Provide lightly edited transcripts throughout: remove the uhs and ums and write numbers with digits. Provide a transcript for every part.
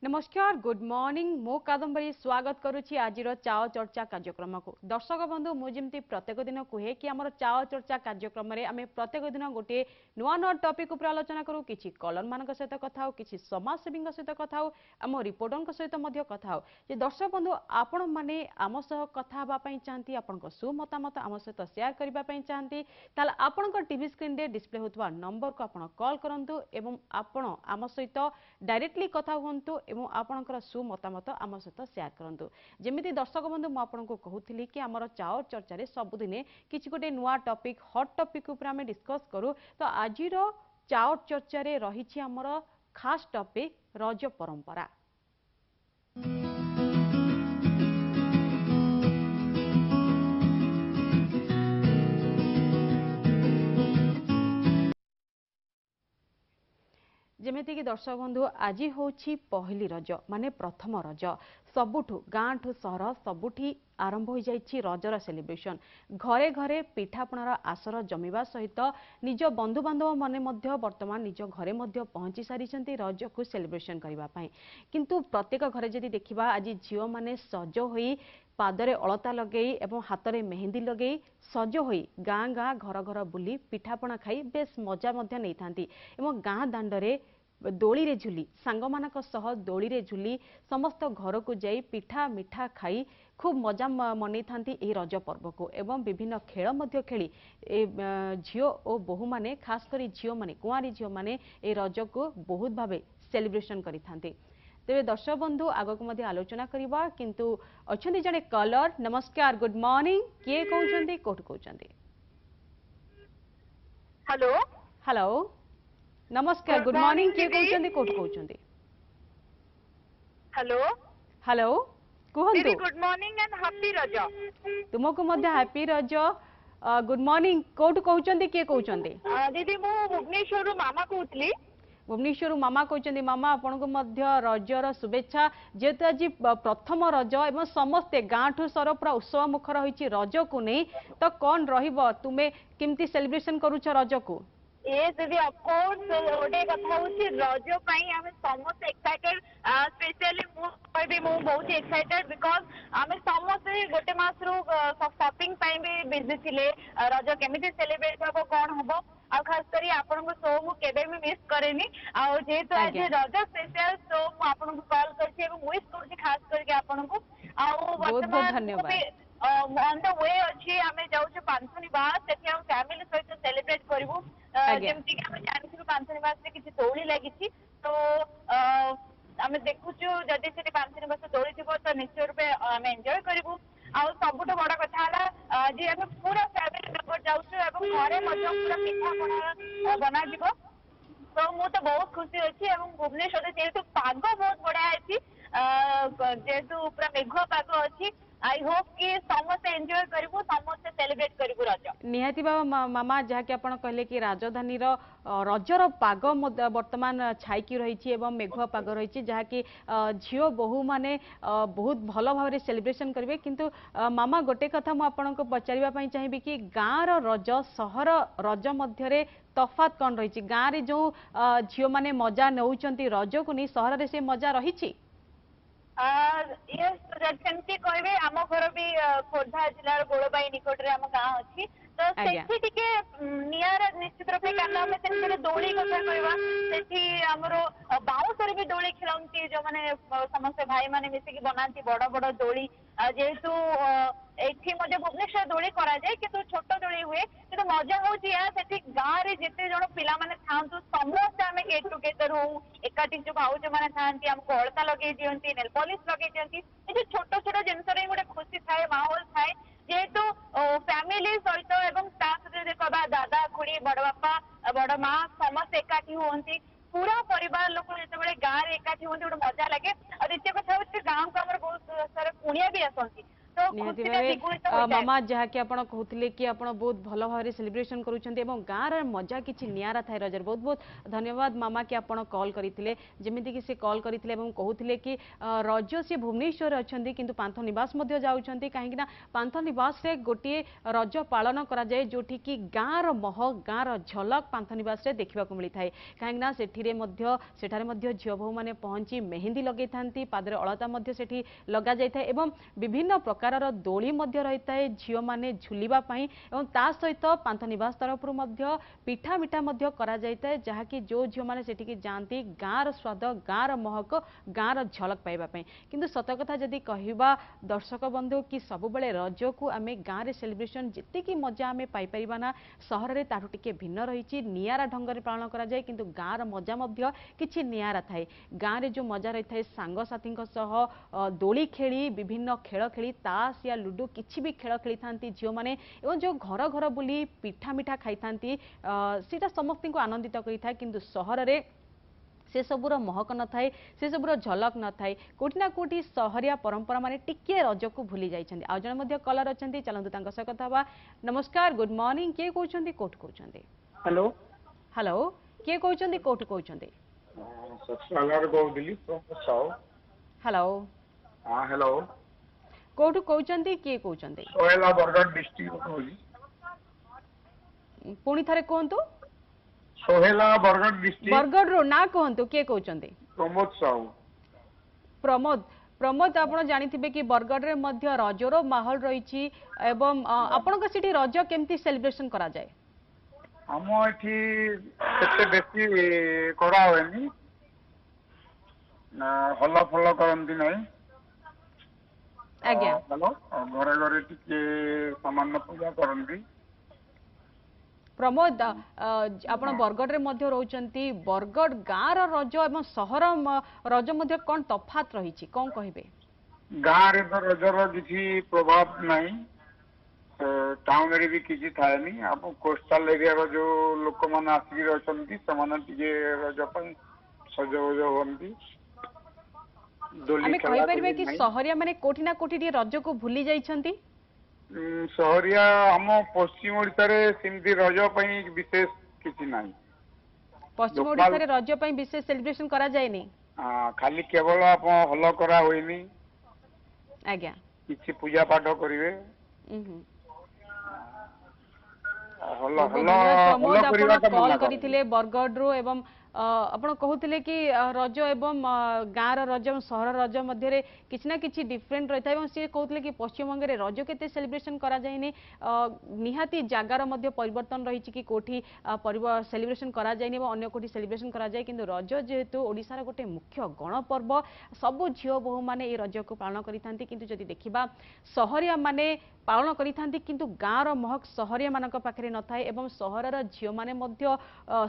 नमस्कार good morning मो कादम्बरी स्वागत करुच्ची आज चाओ चर्चा कार्यक्रम को दर्शक बंधु मुझे प्रत्येक दिन कहे कि आम चाओ चर्चा कार्यक्रम आम प्रत्येक दिन गोटे नुआ नुआ टॉपिक उपर आलोचना करूँ कि कलर मान सहित कथा हो कि समाजसेवी सहित कथा हो आम रिपोर्टर सहित कथा हो दर्शक बंधु आपण मैंने आम सह कथा हाँपाई चाहती आपण सु मतामत आम सहित सेयार करने चाहती आपण टीवी स्क्रीन रे डिस्प्ले होता नंबर को आप कॉल करूँ एवं आपण आम सहित डायरेक्टली कथा हूँ एवं आपणकर सु मतामत आम सहित सेयार करूँ जमी दर्शक बंधु मुझे कहूली कि आमर चाओ चर्चा सबुदिने किसी गोटे नुआ टॉपिक हॉट टॉपिक उपर आम डिस्कस करूँ तो आज चाओ चर्चा रही आमर खास टॉपिक रज परंपरा। जमीती कि दर्शक बंधु आज हूँ पहली रज माने प्रथम रज सबुठू गाँ ठू सहर सबुठी आरंभ हो जाइए रजर सेलिब्रेशन घरे घरे पिठापणार आसर जमीवा सहित निज बंधु बांधव माने वर्तमान निज घरे पहुंची सारी रज को सेलिब्रेशन करने किंतु प्रत्येक घरे जदि देखा आज झील मैंने सज हो पादरे अलता लगे एवं हाथ में मेहंदी लगे सज हो गाँ गाँ घर घर बुली पिठापणा खाई बेस मजा नहीं था गाँ दांडरे दोली रे झुली सांग मानक सह दोली रे झुली समस्त घर को जाई पिठा मिठा खाई खूब मजा मनै थांती एही रज पर्व को एवं विभिन्न खेल मध्य खेली झियो और बहु माने खास करी झियो माने कुआरी झियो माने ए रज को बहुत भावे सेलिब्रेशन करि थांती। तेरे दर्शक बंधु आगक मध्य आलोचना करिबा किंतु अछंती जने कलर। नमस्कार गुड मॉर्निंग किए कहउचंती कोठ कहउचंती? हेलो हेलो नमस्कार गुड मॉर्निंग किए कहउचंती कोठ कहउचंती? हेलो हेलो कहंतु good morning and happy Raja. तुमको मध्य हैप्पी रज गुड मॉर्निंग कोठ कहउचंती किए कहउचंती? दीदी मु भुवनेश्वर मामा कहउतली। भुवनेश्वर मामा कहते मामा आपन को मध्य रजर शुभेच्छा जेहेतु आज प्रथम रज एवं समस्ते गाँ ठू सर पूरा उत्सव मुखर होइछि रज को नहीं तो कौन रहिबो तुमे केमती सेलिब्रेशन करूछ रज को? ये दीदी ऑफ कोर्स गोटे कथा होछि रज पई हम समस्त एक्साइटेड स्पेशली मु कहबी मु बहुत एक्साइटेड बिकॉज़ हम समस्त गोटे मास रु शॉपिंग पई भी बिजी थिले रज केमिति सेलिब्रेट हबो कोन हबो आ खास करी आपन को शो मु केबे भी मिस करेनी आ जेहेतु आज रज स्पेशल शो मु आपन को कॉल करछि एवं विश करछि खास करके आपन को आ बहुत बहुत धन्यवाद। ऑन द वे अच्छी आमे जाउछु पांथनिबास सेठी हम फैमिली सहित सेलिब्रेट करबो जेमति कि हम जानिछु पांथनिबास रे किछि दौड़ी लागिछि तो आमे देखुछु जदि सेठी पांथनिबास दौड़ी थिबो तो निश्चय रूपे आमे एन्जॉय करबो आ सबुठ बड़ कथा हला जे आमे पूरा फैमिली मेंबर जाउछु एवं घरे मजा पूरा पिठा पଣା बना दिबो तो मु तो बहुत खुशी अछि एवं भुवनेश्वर जेहेतु पाग बहुत बढ़िया अछि जेहेतु पूरा मेघ पाग अछि आई होप कि समस्त एंजॉय करिवु समस्त सेलिब्रेट करिवु रज निहाती बाबा मामा जहाँ कि आपण कहले कि राजधानी रजर पाग वर्तमान छाईकी रही एवं मेघुआ पाग रही जहाँ कि झील बहु माने बहुत भल भाव सेलिब्रेशन करेंगे किंतु मामा गोटे कथा मुझे पचार चाहिए कि गाँव रज सहर रज मध्य तफात कौन रही गाँव में जो झील मैंने मजा नौ रज को नहीं सहर से मजा रही? सेमती कहबे आम घर भी खोर्धा जिलार गोलबाई निकट रे आम गाँ अच्छी तो सेठी टिके नियर निश्चित रूपे कारण आम से दौड़ी कथा कहवा सेठी हमर बाउंसरे भी दौड़ी खेलती जो माने समस्त भाई माने मिसिकी बनाती बड़ बड़ दौड़ी जेहेतु एठी मजे भुवनेश्वर दौड़ी करा जाए किंतु छोट दौड़ी हुए किंतु मजा होची या सेठी गाँ रे जेते जण पिला माने थांतु समस्त आमे गेट टुगेदर हो एकाठी जो भाउज माने थांती हमको हळता लगे दियंती नेल पॉलिश लगे दियंती ए छोट छोट जिनस रे गोटे खुशी थाए माहौल थाए जेहेतु फैमिली सहित एवं ता सहित देखबा दादा खुड़ी बड़ बापा बड़ माँ समस्त एकाठी होती पूरा परिवार लोक जिते गाँव में एकाठी होती गोटे मजा लगे और द्वितीय कथा हूँ गाँव को आम बहुत सारा कुणिया भी आसती तो निहाती खुशीटा भावे द्विगुणित होइଥାଏ। मामा जहाँकि ଆପଣ କହୁଥିଲେ कि ଆପଣ ବହୁତ ଭଲ ଭାବରେ ସେଲିବ୍ରେସନ କରୁଛନ୍ତି ଏବଂ ଗାଁର ମଜା କିଛି ନିଆରା ଥାଏ ରଜରେ। ବହୁତ ବହୁତ ଧନ୍ୟବାଦ ମାମା କି ଆପଣ କଲ୍ କରିଥିଲେ, ଯେମିତିକି ସେ କଲ୍ କରିଥିଲେ ଏବଂ କହୁଥିଲେ କି ରଜ ସେ ଭୁବନେଶ୍ୱରରେ ଅଛନ୍ତି କିନ୍ତୁ ପାନ୍ଥ ନିବାସ ମଧ୍ୟ ଯାଉଛନ୍ତି, କାହିଁକିନା ପାନ୍ଥ ନିବାସରେ ଗୋଟିଏ ରଜ ପାଳନ କରାଯାଏ ଯେଉଁଠିକି ଗାଁର ଗାଁର ଝଲକ ପାନ୍ଥ ନିବାସରେ ଦେଖିବାକୁ ମିଳିଥାଏ। କାହିଁକିନା ସେଠାରେ ମଧ୍ୟ ଝିଅ ବୋହୂମାନେ ପହଞ୍ଚି ମେହେନ୍ଦି ଲଗାଇଥାନ୍ତି, ପାଦରେ ଅଳତା ମଧ୍ୟ ସେଠି ଲଗାଯାଇଥାଏ ଏବଂ ବିଭିନ୍ନ ପ୍ରକାରର ଦୋଳି ମଧ୍ୟ ରହିଥାଏ ଝିଅମାନେ ଝୁଲିବା ପାଇଁ ଏବଂ ତା ସହିତ ପାନ୍ଥ ନିବାସ ତରଫରୁ ମଧ୍ୟ ପିଠା ମିଠା ମଧ୍ୟ କରାଯାଇଥାଏ, ଯାହାକି ଯେଉଁ ଝିଅମାନେ ସେଠିକି ଯାଆନ୍ତି ଗାଁର ସ୍ୱାଦ, ଗାଁର ମହକ, ଗାଁର ଝଲକ ପାଇବା ପାଇଁ। କିନ୍ତୁ ସତ କଥା ଯଦି କହିବା ଦର୍ଶକ ବନ୍ଧୁ କି ସବୁବେଳେ ରଜକୁ ଆମେ ଗାଁରେ ସେଲିବ୍ରେସନ ଯେତିକି ମଜା ଆମେ ପାଇପାରିବା ନା ସହରରେ ତାଠୁ ଟିକେ ଭିନ୍ନ ରହିଛି। ନିଆରା ଢଙ୍ଗରେ ପାଳନ କରାଯାଏ କିନ୍ତୁ ଗାଁର ମଜା ମଧ୍ୟ କିଛି ନିଆରା ଥାଏ। ଗାଁରେ ଯେଉଁ ମଜା ରହିଥାଏ ସାଙ୍ଗସାଥୀଙ୍କ ସହ ଦୋଳି ଖେଳି, ବିଭିନ୍ନ ଖେଳ ଖେଳି, ତାସ या ଲୁଡୁ କିଛି ବି ଖେଳ ଖେଳିଥାନ୍ତି ଝିଅମାନେ ଏବଂ ଯେଉଁ ଘର ଘର ବୁଲି ପିଠା ମିଠା ଖାଇଥାନ୍ତି ସେଇଟା ସମସ୍ତଙ୍କୁ ଆନନ୍ଦିତ କରିଥାଏ। କିନ୍ତୁ ସହରରେ से सबूर महक न थाए, से सबूर झलक न थाए, कोठी ना कोठी सहरिया परंपरा माने टिके रज को भूली जाइछन्ति। आ जण मध्ये कलर अछन्ति, चलंतु तांका सह कथा बा। नमस्कार, गुड मॉर्निंग, के कहउछन्ति, कोठ कहउछन्ति? हेलो हेलो, के कहउछन्ति, कोठ कहउछन्ति? ससलार गौदिली साउ। हेलो हां हेलो, कोठ कहउछन्ति, के कहउछन्ति? सोहेला बरगढ़ डिस्ट्रिक्ट कहउली। पुणी थारे कहंतु। सोहेला बरगढ़ डिस्ट्रिक्ट। बरगढ़ रो ना कहंतु, के कहउछन्ति? प्रमोद साउ। प्रमोद, प्रमोद आपण जानिथिबे कि बरगढ़ रे मध्य रजरो माहौल रहिछि एवं आपण को सिटी रज केमती सेलिब्रेशन करा जाय? हम एठी केते बेसी करा होएनी ना, हल्ला फल्ला करंती नहीं। आज्ञा हेलो, घरे घरे टिके सामान्य पूजा करंती। प्रमोद, आपण बरगढ़ रे मध्य रहउचंती, बरगढ़ गाँर रज एवं सहर रज मध्य कोन तफात रहिछि, कोन कहिबे? गाँ रे तो रजर किसी प्रभाव नहीं, टाउन रे भी किसी थाए नहीं। आप कोस्टल एरिया रो जो लोक माने आसी रहछंती समान टिके रज पन सजवज होंती। आमे कहि परिबे कि सहरिया माने कोठी ना कोठी टी रज को भूली जाइछंती? सहरिया हम पश्चिम ओडिसा रे सिमती रज पई विशेष किछि नाही। पश्चिम ओडिसा रे रज पई विशेष सेलिब्रेशन करा जाय नै? हां, खाली केवल आप हल करा होइनी। आज्ञा किछि पूजा पाठ करिवे। हल हल प्रमोद, करिवा आपण त कॉल करिथिले बरगढ़ रो एवं आपण कहूथिले कि रज एवं गाँर रज एवं सहर रज मध्य किसी ना किसी डिफरेंट रही है। सी कहते कि पश्चिमबंग में रज के सेलिब्रेशन करा जायनि, निहाती जगार मध्य परिवर्तन रही कि कोठी सेलिब्रेशन करा जायनि अन्य कोठी सेलिब्रेशन करा जाय। किंतु रज जेहेतु ओडिशार गोटे मुख्य गणपर्व, सबु झियो बोहू माने रज को पालन करिथांती। किंतु जदि देखिबा सहरिया माने पालन करिथांती किंतु गाँर महक सहरिया मानक पाखरे न थाए एवं सहरर झियो माने मध्य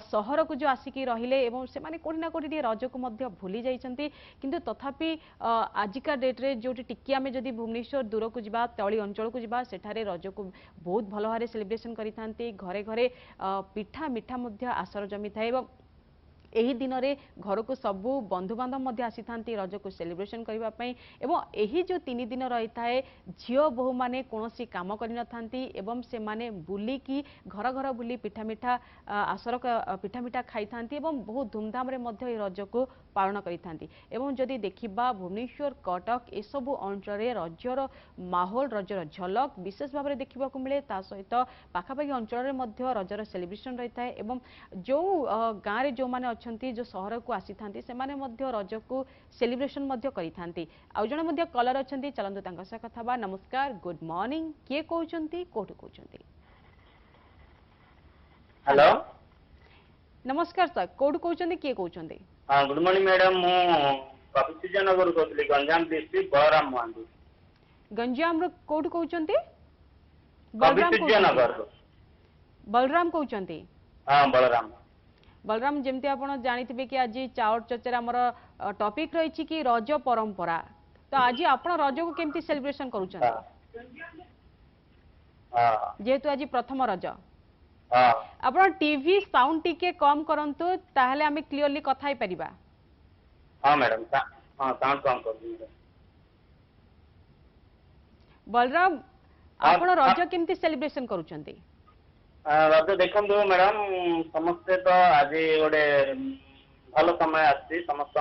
सहर को जो आसिकी रहिले एवं से माने कोठी ना कोठी रज को मध्य भूली जाइछन्ती। किंतु तथापि आजिका डेट रे जोटी टिकी आमे जदि भुवनेश्वर दूर को जिबा, तळी अंचल को जिबा, सेठारे रज को बहुत भल भारे सेलिब्रेशन करिथांती। घरे घरे पिठा मिठा मध्य आसर जमी थाए एवं एही दिन रे घर को सबू बंधु बांधव मध्य आसी थांती रज को सेलिब्रेशन करबा पई एवं एही जो 3 दिन रही थाए झियो बोहू माने कोनोसी काम करि न थांती एवं से माने बुली की घर घर बुली पिठा मिठा आसर पिठा मिठा खाई थांती एवं बहुत धूमधाम रे मध्य रज को पालन करि थांती। एवं जदि देखिबा भुवनेश्वर, कटक ए सबु अंचल रे रजर माहौल, रजर झलक विशेष भाव में देखा मिले। ता सहित पाखापाखि अंचल रे मध्य रजर सेलिब्रेशन रही थाए एवं जो गाँव रे जो माने अछंती, जो सहर को आसी थांती, से माने मध्य रज को सेलिब्रेशन मध्य करि थांती। आ जण मध्य कलर अछंती, चलंतु तांका सह कथा बा। नमस्कार, गुड मॉर्निंग, के कहउछंती, कोठ कहउछंती? हेलो, नमस्कार सर, कोठ कहउछंती, के कहउछंती? हां, गुड मॉर्निंग मैडम, मु कपिसिजन नगर कहतली, गंजाम डिस्ट्रिक्ट बलराम महांती। गंजाम रो कोठ कहउछंती? कपिसिजन नगर। बलराम कहउछंती? हां, बलराम। बलराम, जेमती आपण जानिथिबे कि आज चाउर चर्चा हमर टॉपिक रही कि रज परंपरा, तो आज आपण रज को केमती सेलिब्रेशन करूछंती? हां, जेहेतु आज प्रथम रज, हां, आपण टीवी साउंड टिके कम करंतु, ताहले हमें क्लियरली कथा ही परिबा। हां मैडम, हां साउंड कम कर दी। बलराम हाँ, आपण रज केमती सेलिब्रेशन करूछंती? रज देखंतु मैडम समस्ते तो आज गोटे भल समय आसी समस्त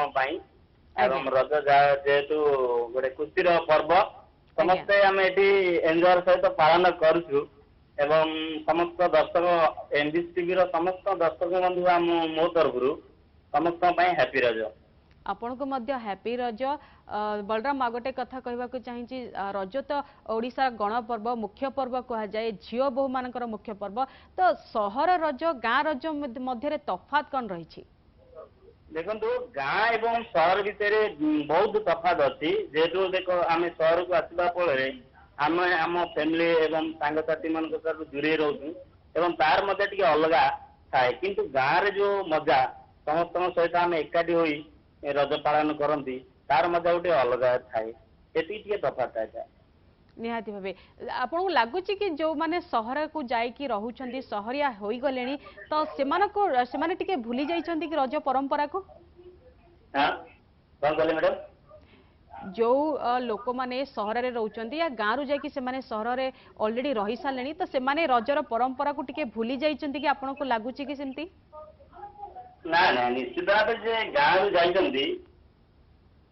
एवं रज जेहेतु गोटे खुशी पर्व समस्ते आम ये एंजॉय सहित पालन करूँ एवं समस्त दर्शक एनडीसी टीवी समस्त दर्शक बंधु आम मो तरफ समस्त हैप्पी रज आपण को मध्य हैप्पी रज। बलराम आगोटे कथा कहबा को चाहिए रज तो ओडिशा गण पर्व मुख्य पर्व कहा जाए झियो बहु मानकर मुख्य पर्व तो सहर रज गाँ रज मध्य तफात कौन रही? देखो गाँ एवं सहर भितर बहुत तफात अच्छी जेहेतु देख आम सहर को आसवा फल आम आम फैमिली एवं सांगसाथी मान दूरे रोचु एवं तार मजा टी अलग थाए किंतु गाँव रे जो मजा समस्त सहित आम एकाठी हो रज पालन करती तार मजा गोटे अलग थाए ये तफात थाए। निहाती भावे आपन को लागुची कि जो माने सहर को जाई कि रहउछंती सहरिया होई गलेनी तो सेमाने टिके भूली जाइछंती कि रज परंपरा को। हां कोन कहले मैडम? जो लोक माने सहर रे रहउछंती या गाँ रु जाई कि सेमाने सहर रे ऑलरेडी रही सालेनी तो सेमाने रजर परंपरा को टिके भूली जाइछंती कि आपन को लागुची कि सेमती? ना ना निश्चित भाव जे गाँ रु जाइछंती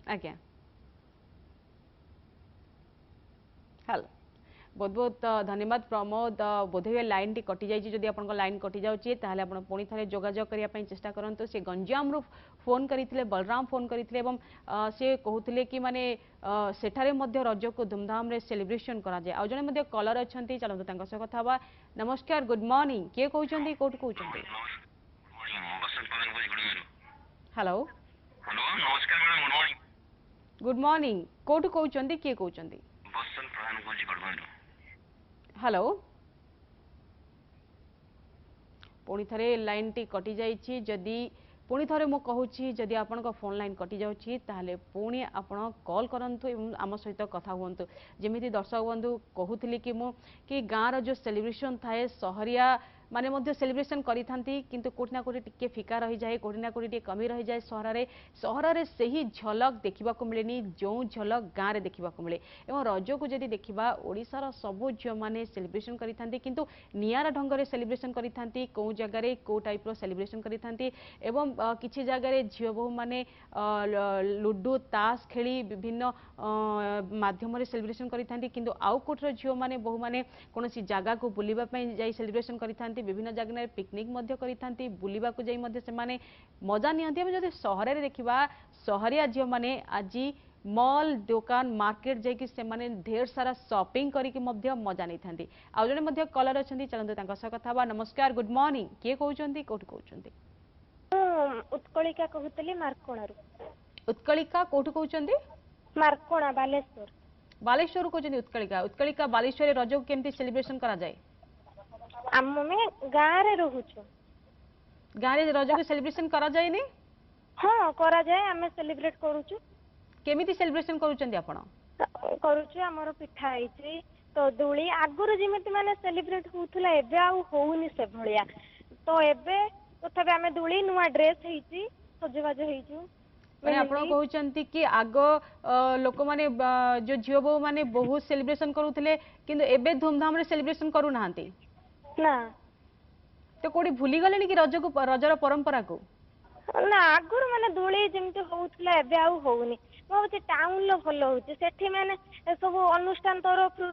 आज्ञा हेलो बहुत बहुत धन्यवाद प्रमोद बोधे लाइन टी कटि जाइए जदि आपन लाइन कटि जाउची ताहले आपन पुणी थरे जोगाजोग करिया पई चेष्टा करंतु। से गंजाम रु फोन करिथिले बलराम फोन करिथिले एवं से कहउथिले कि माने सेठारे मध्य रज को धूमधाम रे सेलिब्रेशन करा जाय। आ जने मध्य कलर अछंती चलंतु तांका से कथा बा। नमस्कार गुड मॉर्निंग के कहउचंती कोठ कहउचंती? हेलो हेलो नमस्कार madam good morning. Good morning कोठ कहउचंती के कहउचंती? बसंत प्रधान कोजी गडबड। हेलो पुणी थरे लाइन टी कटि जाइछि जदि पुणी थरे मु कहूछि जदि आपन को फोन लाइन कटि जाउछि ताहले पुणी आपन कॉल करंतु एवं आम सहित कथा हुंतु। जेमिति दर्शक बंधु कहूथिले कि मु कि गाँ रो जो सेलिब्रेशन थाए सहरिया माने मध्य सेलिब्रेशन करिथांती किंतु कोठी ना कोठी टिके फिका रही जाए कोठी ना कोठी टिके कमी रही जाए सहर रे सही झलक देखिबा को मिलेनी जो झलक गाँ रे देखिबा को मिले। एवं रज को जदि देखिबा ओडिसा सबु झियो माने सेलिब्रेशन करिथांती किंतु नियारा ढंग रे सेलिब्रेशन करिथांती को जगह रे को टाइप रो सेलिब्रेशन करिथांती एवं किछि जगह रे झियो बहु माने लुडु ताश खेली विभिन्न माध्यम रे सेलिब्रेशन करिथांती किंतु आउ कोठर झियो माने बहु माने कोनोसी जागा को बुलिबा पई जाई सेलिब्रेशन करिथांती विभिन्न जगह पिकनिक मध्य करिथांती बुलिबा को जाई मध्य से माने मजा नियंती। हम जदि सहर रे देखिबा सहरिया झियो माने आजी मॉल दुकान मार्केट जाई कि से माने ढेर सारा शॉपिंग करी कि मध्य मजा नै थांती। आ जने मध्य कलर अछंती चलंतु तांका स कथा बा। नमस्कार गुड मॉर्निंग के कहउचंती कोठ कहउचंती? उत्कलिका कहउतली मारकोणा रु। उत्कलिका कोठ कहउचंती? मारकोणा बालेश्वर। बालेश्वर कहउचंती उत्कलिका। उत्कलिका बालेश्वर रज को केमती सेलिब्रेशन करा जाए? हम में गाँ रे रहउछु। गाँ रे रज को सेलिब्रेशन करा जाए नि? हां करा जाए हमें सेलिब्रेट करूछु। केमिति सेलिब्रेशन करूचंती आपण? करूछु हमर पिठा आइछि तो दुली आगुर जेमिति माने सेलिब्रेट होउथला एबे आ होउनी से भलिया तो एबे तथापि हमें दुली नुवा ड्रेस हेइछि सजबाज हेइछु। माने आपण कहउचंती कि आगो लोक माने जो झियो बहु माने बहुत सेलिब्रेशन करूथले किंतु एबे धूमधाम रे सेलिब्रेशन करू नाहंती ना तो कोडी भूली गलेनी कि रज को रजर परंपरा को? ना आगुर माने दुली जेमिति होउथला एबे आ होउनी मोते टाउन लो भलो होउछि सेठी माने सब अनुष्ठान तरफ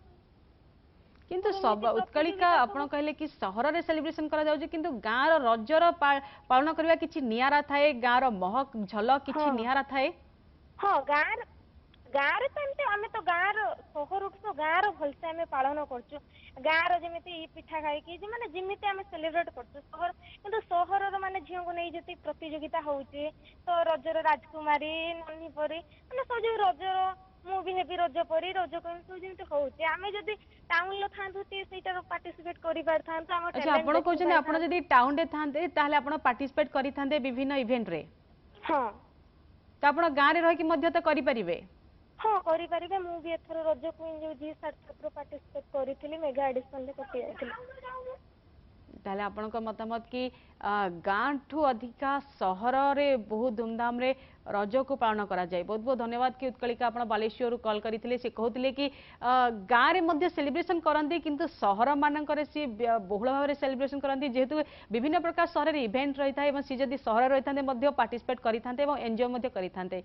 किंतु सब उत्कलिका आपण कहले कि सहर रे सेलिब्रेशन करा जाउछि किंतु गाँ रो रजर पालन करबा किछि नियारा थाए गाँ रो महक झलक किछि नियारा थाए। हां गाँ रे तंते हमें तो गाँ रो सहर तो गाँ रो भलसे हमें पालन करछु। गाँ रो जेमिति पिठा खाइ कि जे माने जेमिति हमें सेलिब्रेट करछु सहर किंतु सहर रो माने झियो को नै जति प्रतियोगिता होउछि तो रजर राजकुमारी नन्ही परी माने सब जो रजर मु भी हेबी रज परी रज कोन सब जेमिति होउछि आमे जदी टाउन लो थांतु ती सेटा पार्टिसिपेट करि पार थांतु हम अच्छा आपण कहउछन आपण जदी टाउन रे थांते ताहले आपण पार्टिसिपेट करि थांते विभिन्न इवेंट रे। हां तो आपण गाँ रे रह कि मध्य तो करि परिबे? हां करि परिबे मु भी एथरो रज क्वीन जो जी सार्थ पार्टिसिपेट करिथिली मेगा एडिशन ले कटि आइथिली। ताहले आपनका मतामत कि गाँ ठू अधिका सहर रे बहुत धूमधाम रे रज को पालन करा जाए। बहुत बहुत धन्यवाद कि उत्कलिका आपण बालेश्वर कॉल करथिले से कहथिले कि गाँ रे मध्य सेलिब्रेशन करंती किंतु सहर मानकर सी बहुल भाव रे सेलिब्रेशन करंती जेहेतु विभिन्न प्रकार सहर रे इवेंट रही था एवं सी जदी सहर रही थांते मध्य पार्टिसिपेट करी थांते एवं एन्जॉय मध्य करी थांते।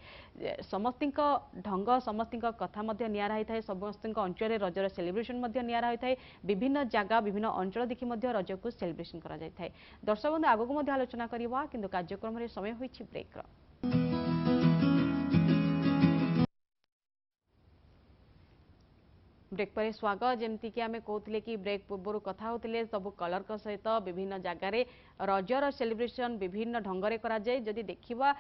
समस्तिंक ढंग समस्तिंक कथा मध्य नियारा होई थाए समस्तिंक अंचल रे रजर सेलिब्रेशन मध्य नियारा होई थाए विभिन्न जगह विभिन्न अंचल देखि मध्य रज को सेलिब्रेशन करा जाय थाए। दर्शक बंधु आगो मध्य आलोचना करबा किंतु कार्यक्रम रे समय होईछि ब्रेक रो। ब्रेक पर स्वागत जमती कि आमे कहते कि ब्रेक पूर्व कथा होते सब कलर सहित विभिन्न जगार रजर सेलिब्रेशन विभिन्न ढंग से करा जाए। जदि देखिबा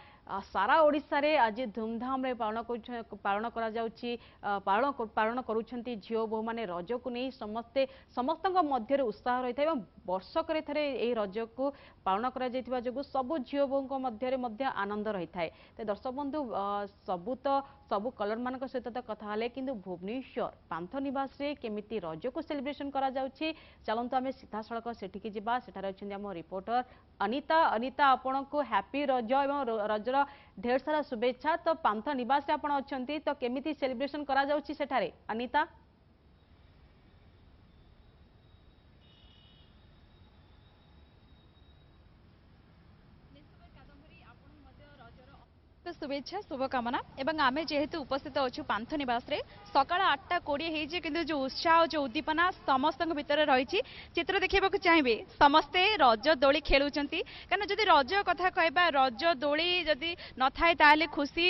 सारा ओडिशा रे आज धूमधाम रे पालन करा जाउछि पालन करूछंती झियो बहु माने रज को नहीं समस्ते समस्तक मध्य उत्साह रही है। वर्षक थरे एही रज को पालन करा जायतिबा जोगु सबु झियो बहु मध्य आनंद रही है। तो दर्शक बंधु सबु तो सबु कलर मान सहित तो कथा हले किंतु भुवनेश्वर पांथ निवास रे केमिति रज को सेलिब्रेशन करा जाउछि चलंतु आमे सीधा सड़क सेठिकी जिबा। सेठारे अछिन हम रिपोर्टर अनिता। अनिता आपण को हैप्पी रज एवं रजर ढेर सारा शुभेच्छा। तो पांथ निवास रे आपण अछंती तो केमिति सेलिब्रेशन करा जाउछि सेठारे अनिता? शुभेच्छा शुभकामना एवं आमे जेहेतु उपस्थित अच्छु पांथ निवास रे सकाळ 8:20 हेजे किंतु जो उत्साह जो उद्दीपना समस्त भितर रही चित्र देखा चाहिए समस्ते रज दोली खेलुचंती कारण जदि रज कथा कहबा रज दोली जदि न थाए ताले खुशी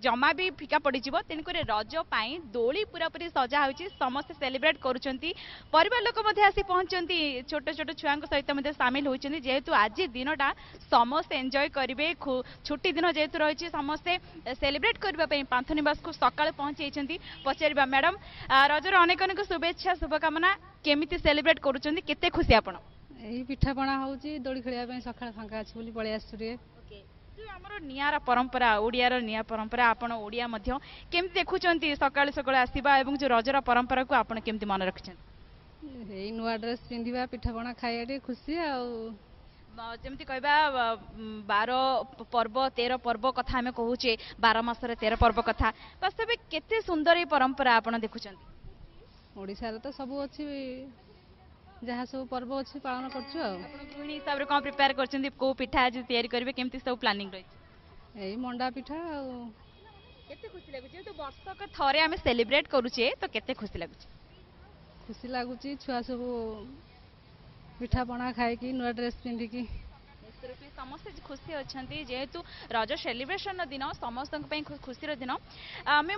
जमा भी फिका पड़ जिवो। तेणुक रज पाई दोली पूरा पूरी सजा होची समस्ते सेलिब्रेट करूचंती परिवार लोक मध्ये आसी पहुंचंती छोट छोट छुआंक सहित मध्ये शामिल होचंती जेहेतु आज दिनटा समस्त एंजॉय करिवे छुट्टी दिन जेहेतु रही समस्ते सेलिब्रेट करने पांथ निवास को सकाळ पहुंची पचारिबा मैडम रजर अनेक अनेक शुभेच्छा शुभकामना केमिति सेलिब्रेट करूचंती केते खुशी आपण एही पिठापଣା होउची दोली खेलिया ପାଇଁ सकाळ फांका अछि बोली पळे आसु रे। ओके जो हमरो नियारा परंपरा ओडियार निया परंपरा आपण ओडिया मध्य केमिति देखुचंती सकाळ सकाळ आसीबा एवं जो रजर परंपरा को आपण केमिति मन रखछन एही नुवा ड्रेस पिंधिबा पिठापଣା खाइया रे खुशी आ जमती कहबा 12 पर्व 13 पर्व कथा हमें कहूचे 12 मासरे 13 पर्व कथा वास्तविक केते सुंदर ये परंपरा आपण देखुचंती ओडिसा रे तो सब अछि जहाँ सब पर्व अछि पालन करछु आ गृहिणी हिसाब रे कोन प्रिपेयर करचंती को पिठा आज तैयारी करबे केमती सब प्लानिंग रही एही मंडा पिठा आ केते खुशी लागुचे तो वर्षक थरे हमें सेलिब्रेट करूचे तो केते खुशी लागुचे खुशी लागुची छुआ सब पिठापଣା खाइकी नुआ ड्रेस पिंधिकी समस्त खुशी अच्छा जेहेतु रज सेलिब्रेशन दिन समस्त खुशी दिन आम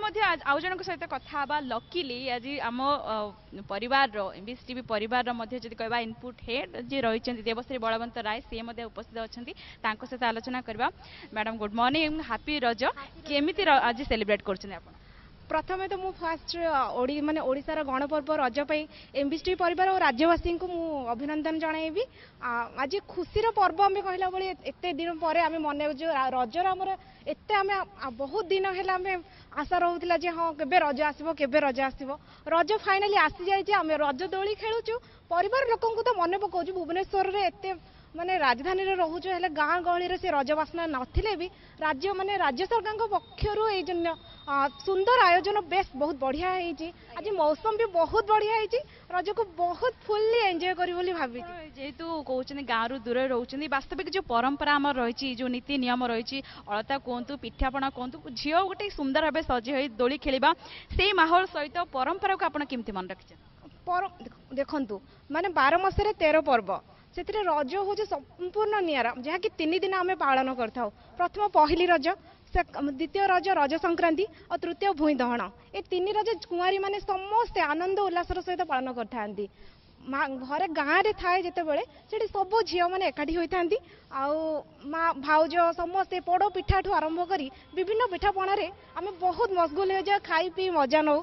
आउ जन सहित कथा लकीली आज आम परिवार एमबीसी टीवी परिवार जब कह इनपुट हेड जी रही देवश्री बलवंत राय सी उपस्थित अच्छा सहित आलोचना करवा। मैडम गुड मॉर्निंग हैप्पी रज केमिति आज सेलिब्रेट कर प्रथमे तो मु फास्ट ओडी माने ओडिसा रा गणपर्व रज पई एमबीसी परिवार और राज्यवासी को मु अभिनंदन जणाइबी। आज खुशीर पर्व आम कहला बळे एते दिन परे आम मने जो रजर आमर एते आम बहुत दिन हैला आम आशा रहउतिला जे हां केबे रज आसीबो रज फाइनली आसी जाय जे आम रज दोली खेलुचु परिवार लोकन को तो मने पकाउछु भुवनेश्वर रे एते माने राजधानी रे रहउछु हेले गाँ गहली रे से रज बासना नथिले भी राज्य माने राज्य सरकार को पक्षरु ए जन्य सुंदर आयोजन बेस बहुत बढ़िया है। आज मौसम भी बहुत बढ़िया है रज को बहुत फुल्ली एंजॉय करी बोली भाबी जेहेतु कहते गाँव रु दूर रोचंदी वास्तविक जो परंपरा आम रही जो नीति नियम रही अलता कहतु पिठापଣା कहतु झील गोटे सुंदर भाव सजे हो दोली खेलिबा से माहौल सहित परंपरा को आपण केमती मन रखिछन देखंतु माने 12 मासरे 13 पर्व से रज हूँ संपूर्ण निरा जहाँकि 3 दिन आम पालन करथाउ। प्रथम पहली रज द्वितीय रज रज संक्रांति और तृतीय भूई दहन ए 3 रज कुआरी माने समस्ते आनंद उल्लासर सहित पालन करथांती। घरे गाँव रे थाए जेतेबेले सेठी सब झियो माने एकाठी होइथांती आउ माँ भाउज समस्ते पोड़ पिठा ठू आरंभ करी विभिन्न पिठापଣା रे आमे बहुत मशगुल हो जा खाई पी मजा नौ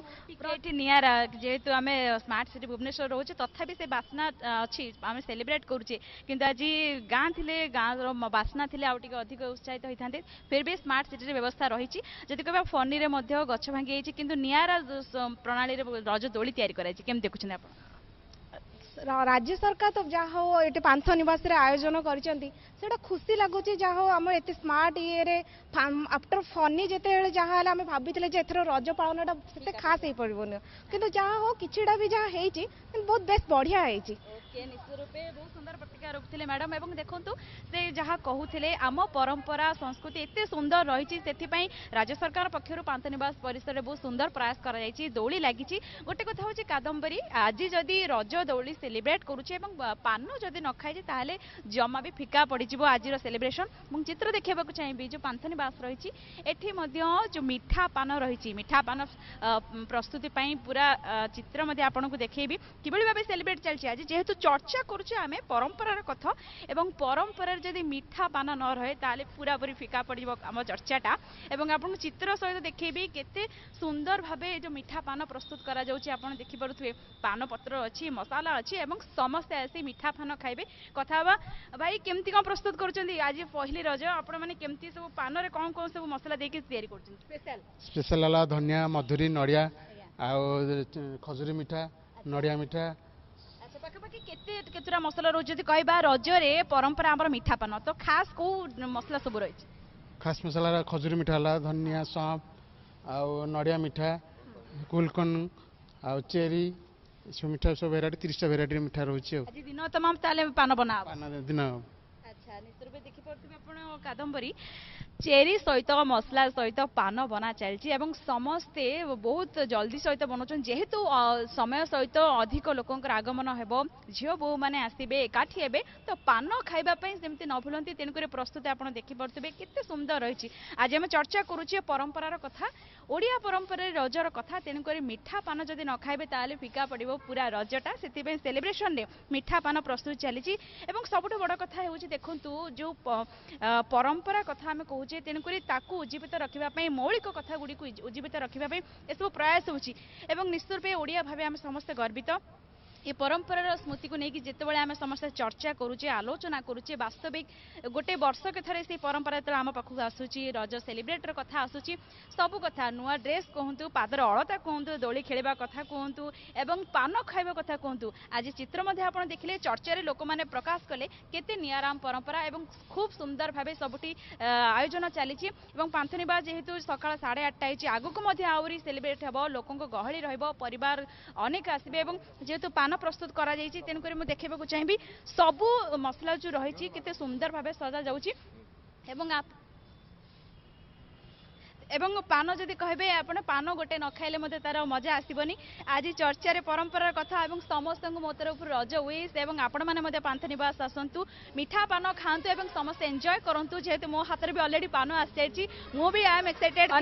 नियारा जेहेतु आम स्मार्ट सिटी भुवनेश्वर रोचे तथापि से बास्ना अच्छी आम सेलिब्रेट करुचे किंतु आज गाँ थिले गाँव बास्ना थिले आउ टिके अधिक उत्साहित होइथांते फिर भी स्मार्ट सिटी व्यवस्था रही जदि कहबा फनी रे मध्य गछ भांगी जाइछि किंतु नियारा प्रणाली रे रज दोली तैयारी कराइछि केम देखुछन आपण राज्य सरकार तो जहाँ हो ये पांथ निवास रे आयोजन करटा खुशी लगुच जहाँ हो आम एत स्मार्ट ये आफ्टर फनी जिते जहाँ आम भाभी एथर रज पालनटा से खास हो पड़न कि जहाँ हो किटा भी जहाँ होती बहुत बेस बढ़िया होती निश्चित रूपे बहुत सुंदर प्रतिक्रिया रखुले मैडम एवं देखो से जहाँ कहते आम परंपरा संस्कृति एत सुंदर रही राज्य सरकार पक्षर पांथ निवास परिसर में बहुत सुंदर प्रयास कर दौली लगी गोटे कथा हूँ कादम्बरी आज जदि रज दौली सेलिब्रेट करुचे पान जदि न खाई ताहले जमा भी फिका पड़ आज सेलिब्रेशन चित्र देखा चाहिए जो पांथ निवास रही जो मीठा पान रही मीठा पान प्रस्तुति पूरा चित्र आपको देखी कि भाव सेलिब्रेट चलती आज जेहेतु चर्चा करुचे आम परंपरार कथा एवं परंपरार जदि मीठा पान न रहे ताले पूरा पूरी फिका पड़ आम चर्चाटा एवं आपको चित्र सहित देखी केते सुंदर भावे जो मीठा पान प्रस्तुत करा जाउछि आपण देखि परुथुवे पान पत्र अच्छी मसाला अच्छी एवं समस्ते आसी मीठा पान खाइबे कथा भाई केमती कौन प्रस्तुत करुछंती आज पहली रज आपण माने केमती सब पान रे कौन कौन सब मसाला देके तैयारी करुछंती स्पेशल वाला धनिया मधुरी नड़िया आ खजुरी मीठा नड़िया मीठा अच्छा पाखापाखि केते केतरा मसाला रोज जदि कहबा रज रे परंपरा हमर मीठा पान तो खास को मसाला सब रही खास मसाला खजुरी मीठा वाला धनिया सौंफ आ नड़िया मीठा गुलकंद आ चेरी सब मीठा सब भेराइटी 30टा भेराइटी मीठा रोचे आज दिन तमाम ताले पान बना दिन अच्छा निश्चित रूपे देखि पड़थि आपण कादम्बरी चेरी सहित मसला सहित पान बना चलती समस्ते बहुत जल्दी सहित बनाऊँ जेहेतु समय सहित अधिक लोकंर आगमन हो झील बो मैंने आसबे एकाठी हे तो पान खावाई सेमती न भूलती तेणुक प्रस्तुति आप देखिपे केते सुंदर रही आज आम चर्चा करुचे परंपरार कथा ओडिया परंपरा रजर कथा तेणुक मीठा पान जदि न खाइबे ताले फिका पड़ो पूरा रजटा से सेलिब्रेशन रे मीठा पान प्रस्तुत चली सबुठ बड़ कथा हो देखु जो परंपरा कथा आम कहूँ तेणुक उज्जीवित रखापी मौलिक कथा गुड़ी उज्जीवित रखापी एसबू प्रयास हो निश्चित रूपे ओडिया भाव आम समस्ते गर्वित ये परंपरार स्मृति को लेकिन जितेबाला आम समस्त चर्चा करुचे आलोचना करुचे वास्तविक गोटे वर्ष के थरे से परंपरा जो आम पाखक आसूची रज सेलिब्रेटर कथा आसूची सबू कथा नुआ ड्रेस कहतु पादर अलता कहतु दोली खेलवा कथा कहतु एवं पान खाइबा कथा कहतु आज चित्र आप देखिले चर्चा लोक मैंने प्रकाश कले केते नियाराम परंपरा एवं खूब सुंदर भाव सबुठी आयोजन चली पांथ निवास जेहेतु सकाळ 8:30 आगक आहरी सेलिब्रेट हे लोक गहली रहिबार अनेक आसबे जेहेतु पान प्रस्तुत करा जायछि तेणुक देखा चाहिए सबू मसला जो रही केते सुंदर भाव सजा जाउछि एवं पान जदि कहबे आपण पान गोटे न खाइले मते तार मजा आसीबनी आज चर्चा रे परंपरा कथा एवं समस्त मो तरफ रज विश एवं आपण माने मते पांथ निवास आसंतु मीठा पान खांतु एवं समस्त एंजॉय करंतु जेहेतु मो हाथ रे भी ऑलरेडी पान आसी जायछि मो भी आई एम एक्साइटेड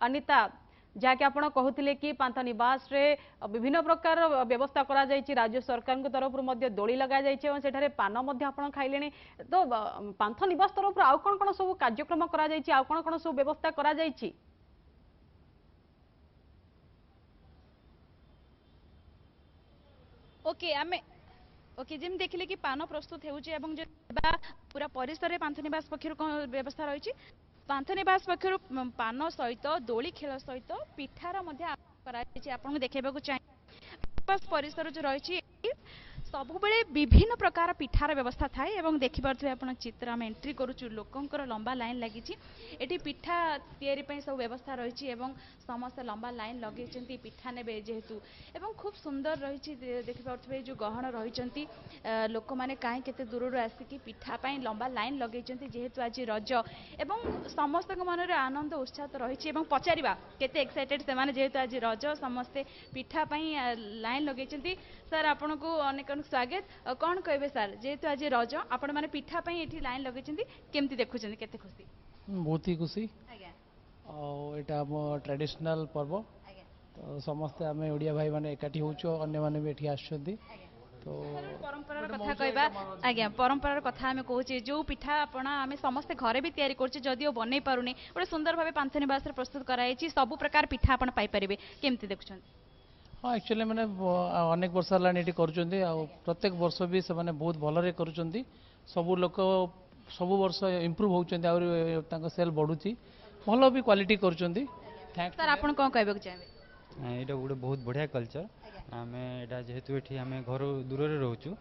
अनिता जहाँकि आप कहते कि पांथ निवास रे विभिन्न प्रकार व्यवस्था करा जायछि राज्य सरकार तरफ दोली लगा जायछि पान आप खाइले तो पांथ निवास तरफ आउ कौन कौन सब कार्यक्रम करा जायछि आउ कौन कौन सब व्यवस्था करा जायछि ओके आमे ओके जिम देखिले कि पान प्रस्तुत होउछि एवं जो पूरा परिसर पांथ निवास पक्षर व्यवस्था रही पांथ निवास पक्षर पान सहित दोली खेल सहित पिठार आपको देखा चाहिए परिसर जो रही सब बेले विभिन्न प्रकार पिठार व्यवस्था थाए एवं देखिपे आप चित्र आम एंट्री करुचु लोकंर लंबा लाइन लगी एटी पिठा तैयारी सब व्यवस्था रही समस्त लंबा लाइन लगे पिठा ने जेहेतु एवं खूब सुंदर रही देखिपे जो गहन रही लोक मैंने कहीं केते दूर आसिकी पिठापी लंबा लाइन लगे जेहेतु आज रज एवं समस्त मन में आनंद उत्साह रही पचारा केते एक्साइटेड से जेहेतु आज रज समस्ते पिठापी लाइन लगे सर आपन को अनेक स्वागत कौन कहे सर जेहेतु आज रज आपण मैंने पिठापी ये लाइन लगे केमती देखुं केते खुशी बहुत ही खुशी यहाँ आम ट्रेडिशनल पर्व तो समस्ते आम ओडिया भाई मैंने एकाठी होचो अन्य माने भी एठी आछथि तो परंपरार कथा कहबा आज्ञा परंपरार कथा आम कहूचे जो पिठा आपना आम समस्ते घरे भी तैयारी करछे जदिओ बनै पारुनी गोटे सुंदर भाव पांथ निवास प्रस्तुत कराई सब प्रकार पिठा आपण पाई परिबे केमती देखुछन हाँ एक्चुअली मैंने अनेक वर्ष है प्रत्येक वर्ष भी से बहुत भलरे करुँच सब लोक सब वर्ष इम्प्रूव होती सेल बढ़ुची भल भी क्वालिटी करुँच सर आप कौन कहबे चाहिए এটা গোটে বহুত বঢ়িয়া কলচর আমি এটা যেহেতু এটি আমি ঘর দূরে রହୁଛୁ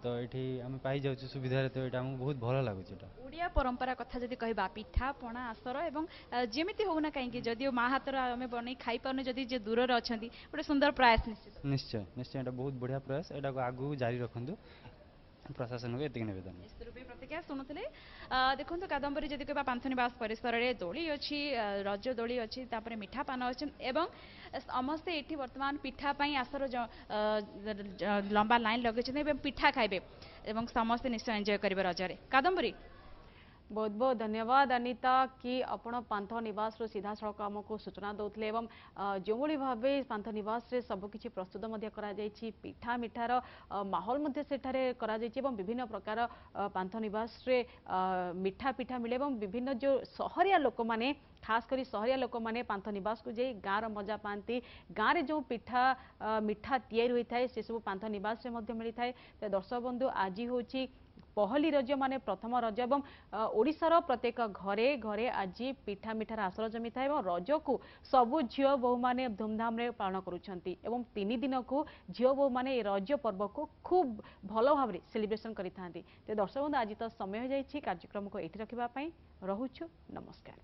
তো এটি আমি পাই যাচ্ছি সুবিধারে তো এটা আমাকে বহুত ভালো লাগুଛି এটা ओडिया परंपरा कथा जदि कहबा पिठा पणा आसर एवं जेमिति होना कहीं जदि माँ हाथ आम बन खाई पार्न जदि जे दूर अच्छा गोटे सुंदर प्रयास निश्चित निश्चय निश्चय এটা ବହୁତ ବଢ଼ିଆ ପ୍ରୟାସ ଏଟାକୁ ଆଗକୁ ଜାରି ରଖନ୍ତୁ ପ୍ରଶାସନକୁ ଏତିକି ନିବେଦନ ନିଶ୍ଚିତ ରୂପେ ପ୍ରତିକ୍ରିୟା ଶୁଣୁଥିଲେ ଦେଖନ୍ତୁ କାଦମ୍ବରୀ ଯଦି କହିବା ପାନ୍ଥନିବାସ ପରିସରରେ ଦୋଳି ଅଛି ରଜ ଦୋଳି ଅଛି ତାପରେ ମିଠା ପାନ ଅଛି ଏବଂ ସମସ୍ତେ ଏଠି ବର୍ତ୍ତମାନ ପିଠା ପାଇଁ ଆସର ଲମ୍ବା ଲାଇନ୍ ଲଗେଇଛନ୍ତି ଏବଂ ପିଠା ଖାଇବେ ଏବଂ ସମସ୍ତେ ନିଶ୍ଚୟ ଏନ୍ଜୟ କରିବେ ରଜରେ କାଦମ୍ବରୀ बहुत बहुत धन्यवाद अनिता कि आपण पांथ निवास सीधा सड़क आमको सूचना दौले और जो भाव पांथ निवास रे सबकि प्रस्तुत पिठा मिठार माहौल विभिन्न प्रकार पांथ निवास रे मिठा पिठा मिले और विभिन्न जो सहरिया लोक माने खास करी सहरिया लोक माने पांथ निवास को जाई गाँव मजा पाती गाँव रे जो पिठा मिठा तैयारी होता है से सब पांथ निवास रे मध्य मिली थाए। तो दर्शक बंधु आज होची पहली रज माने प्रथम रज और ओडिशार प्रत्येक घरे घरे आज पिठा मिठार आसर जमी था और रज को सबु झील बोह मैंने धूमधाम रे पालन करुछंती एवं 3 दिन को झील बोह मैंने रज पर्व को खूब भलो भाव सेलिब्रेशन करि थांती। तो दर्शक बंधु आज तो समय हो जाइछि कार्यक्रम को एठी रखिबा पई रहुछु नमस्कार।